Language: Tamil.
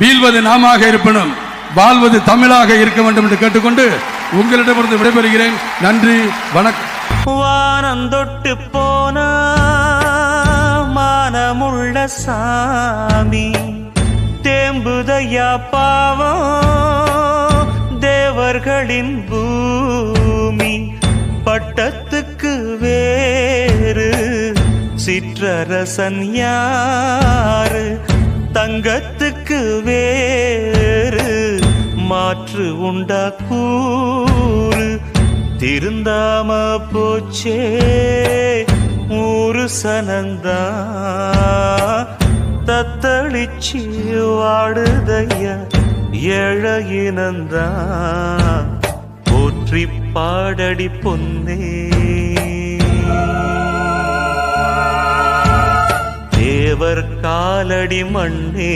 வீழ்வது நாமாக இருப்பினும் வாழ்வது தமிழாக இருக்க வேண்டும் என்று கேட்டுக்கொண்டு உங்களிடமிருந்து விடைபெறுகிறேன். நன்றி, வணக்கம். வானந்தொட்டு போன மானமுள்ள சாமி தேம்புதையா பாவம் தேவர்களின் பூமி. பட்டத்துக்கு வேறு சிற்றரசன் யாரு, தங்கத்துக்கு வேறு மாற்று உண்டா கூறு. திருந்தாம போச்சே ஊரு சனந்தா தத்தளிச்சு வாடுதையா ஏழையினந்தா. போற்றி பாடடி பொன்னே தேவர் காலடி மண்ணே.